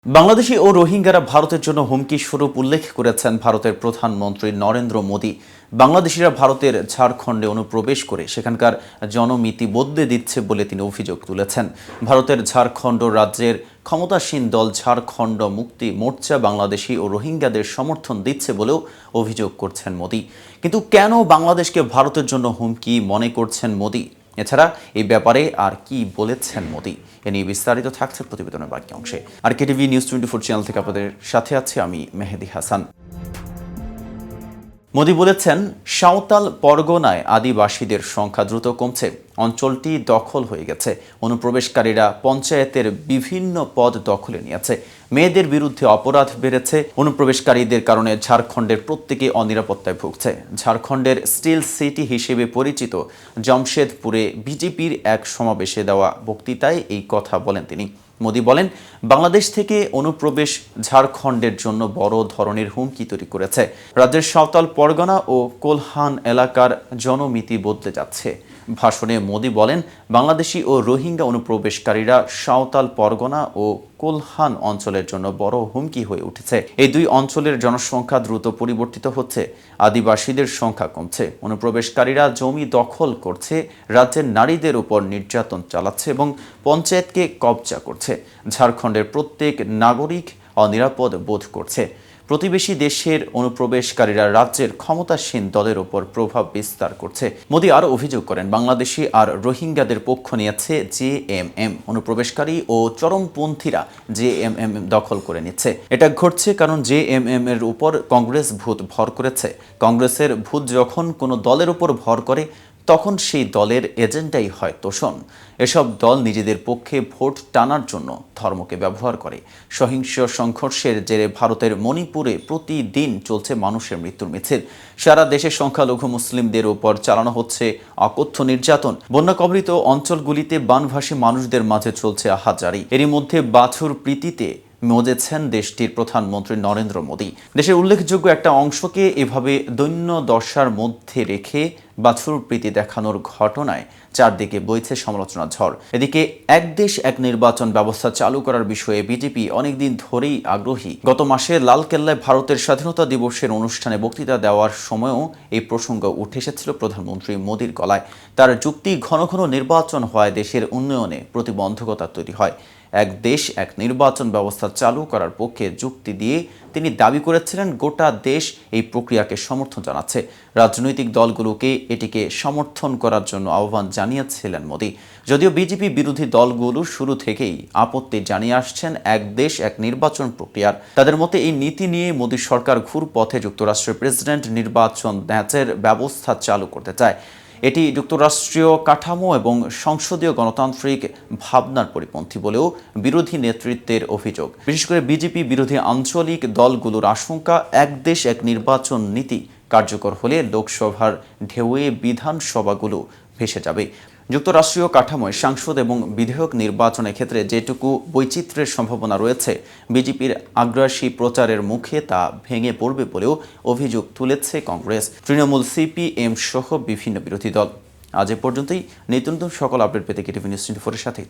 বাংলাদেশি ও রোহিঙ্গারা ভারতের জন্য হুমকি স্বরূপ উল্লেখ করেছেন ভারতের প্রধানমন্ত্রী নরেন্দ্র মোদী। বাংলাদেশিরা ভারতের ঝাড়খণ্ডে অনুপ্রবেশ করে সেখানকার জনমিতি বদলে দিচ্ছে বলে তিনি অভিযোগ তুলেছেন। ভারতের ঝাড়খণ্ড রাজ্যের ক্ষমতাসীন দল ঝাড়খণ্ড মুক্তি মোর্চা বাংলাদেশি ও রোহিঙ্গাদের সমর্থন দিচ্ছে বলেও অভিযোগ করছেন মোদী। কিন্তু কেন বাংলাদেশকে ভারতের জন্য হুমকি মনে করছেন মোদী? এছাড়া এই ব্যাপারে আর কি বলেছেন মোদী, এ নিয়ে বিস্তারিত থাকছে প্রতিবেদনের বাকি অংশে। আর কেটিভি নিউজ 24 চ্যানেল থেকে আপনাদের সাথে আছে আমি মেহেদি হাসান। মোদী বলেছেন, সাঁওতাল পরগনায় আদিবাসীদের সংখ্যা দ্রুত কমছে, অঞ্চলটি দখল হয়ে গেছে। অনুপ্রবেশকারীরা পঞ্চায়েতের বিভিন্ন পদ দখলে নিয়েছে। মেয়েদের বিরুদ্ধে অপরাধ বেড়েছে। অনুপ্রবেশকারীদের কারণে ঝাড়খণ্ডের প্রত্যেকে অনিরাপত্তায় ভুগছে। ঝাড়খণ্ডের স্টিল সিটি হিসেবে পরিচিত জামশেদপুরে বিজেপির এক সমাবেশে দেওয়া বক্তৃতায় এই কথা বলেন তিনি। মোদী বলেন, বাংলাদেশ থেকে অনুপ্রবেশ ঝাড়খণ্ডের জন্য বড় ধরনের হুমকি তৈরি করেছে। রাজ্যের সাঁওতাল পরগনা ও কোলহান এলাকার জনমিতি বদলে যাচ্ছে। ভাষণে মোদী বলেন, বাংলাদেশি ও রোহিঙ্গা অনুপ্রবেশকারীরা সাঁওতাল পরগনা ও কোলহান অঞ্চলের জন্য বড় হুমকি হয়ে উঠেছে। এই দুই অঞ্চলের জনসংখ্যা দ্রুত পরিবর্তিত হচ্ছে, আদিবাসীদের সংখ্যা কমছে। অনুপ্রবেশকারীরা জমি দখল করছে, রাজ্যের নারীদের উপর নির্যাতন চালাচ্ছে এবং পঞ্চায়েতকে কবজা করছে। ঝাড়খণ্ডের প্রত্যেক নাগরিক অনিরাপদ বোধ করছে। প্রতিবেশী দেশের অনুপ্রবেশকারীরা রাজ্যের ক্ষমতাসীন দলের উপর প্রভাব বিস্তার করছে। মোদী আরও অভিযোগ করেন, বাংলাদেশি আর রোহিঙ্গাদের পক্ষ নিয়েছে জেএমএম। অনুপ্রবেশকারী ও চরমপন্থীরা জেএমএম দখল করে নিচ্ছে। এটা ঘটছে কারণ জেএমএম এর উপর কংগ্রেস ভূত ভর করেছে। কংগ্রেসের ভূত যখন কোনো দলের উপর ভর করে তখন সেই দলের এজেন্ডাই হয় তোষণ। এসব দল নিজেদের পক্ষে ভোট টানার জন্য ধর্মকে ব্যবহার করে। সহিংস সংঘর্ষের জেরে ভারতের মণিপুরে প্রতিদিন চলছে মানুষের মৃত্যুর মিছিল। সারা দেশে সংখ্যালঘু মুসলিমদের উপর চালানো হচ্ছে অকথ্য নির্যাতন। বন্যা কবলিত অঞ্চলগুলিতে বানভাসী মানুষদের মাঝে চলছে আহাজারি। এরই মধ্যে বাছুর প্রীতিতে মজেছেন দেশটির প্রধানমন্ত্রী নরেন্দ্র মোদী। দেশের উল্লেখযোগ্য একটা অংশকে এভাবে দৈন্য দশার মধ্যে রেখে বাছুর প্রীতি দেখানোর ঘটনায় চারদিকে বইছে সমালোচনার ঝড়। এদিকে এক দেশ এক নির্বাচন ব্যবস্থা চালু করার বিষয়ে বিজেপি অনেকদিন ধরেই আগ্রহী। গত মাসে লালকেল্লায় ভারতের স্বাধীনতা দিবসের অনুষ্ঠানে বক্তৃতা দেওয়ার সময়ও এই প্রসঙ্গ উঠে এসেছিল প্রধানমন্ত্রী মোদীর গলায়। তার যুক্তি, ঘন ঘন নির্বাচন হওয়ায় দেশের উন্নয়নে প্রতিবন্ধকতা তৈরি হয়। এক দেশ এক নির্বাচন ব্যবস্থা চালু করার পক্ষে যুক্তি দিয়ে তিনি দাবি করেছিলেন, গোটা দেশ এই প্রক্রিয়াকে সমর্থন জানাচ্ছে। রাজনৈতিক দলগুলোকে এটিকে সমর্থন করার জন্য আহ্বান জানিয়েছিলেন মোদী। যদিও বিজেপি বিরোধী দলগুলো শুরু থেকেই আপত্তি জানিয়ে আসছেন এক দেশ এক নির্বাচন প্রক্রিয়ার। তাদের মতে এই নীতি নিয়ে মোদী সরকার ঘুর পথে যুক্তরাষ্ট্রের প্রেসিডেন্ট নির্বাচন ম্যাচের ব্যবস্থা চালু করতে চায়। এটি যুক্তরাষ্ট্রীয় কাঠামো এবং সংসদীয় গণতান্ত্রিক ভাবনার পরিপন্থী বলেও বিরোধী নেতৃত্বের অভিযোগ। বিশেষ করে বিজেপি বিরোধী আঞ্চলিক দলগুলোর আশঙ্কা, এক দেশ এক নির্বাচন নীতি কার্যকর হলে লোকসভার ঢেউয়ে বিধানসভাগুলো ভেসে যাবে। যুক্তরাষ্ট্রীয় কাঠামোয় সাংসদ এবং বিধায়ক নির্বাচনের ক্ষেত্রে যেটুকু বৈচিত্র্যের সম্ভাবনা রয়েছে, বিজেপির আগ্রাসী প্রচারের মুখে তা ভেঙে পড়বে বলেও অভিযোগ তুলেছে কংগ্রেস, তৃণমূল, সিপিএম সহ বিভিন্ন বিরোধী দল। আজ এ পর্যন্তই। নিত্য নতুন সকল আপডেট পেতে কেটিভি নিউজ 24 এর সাথেই থাকুন।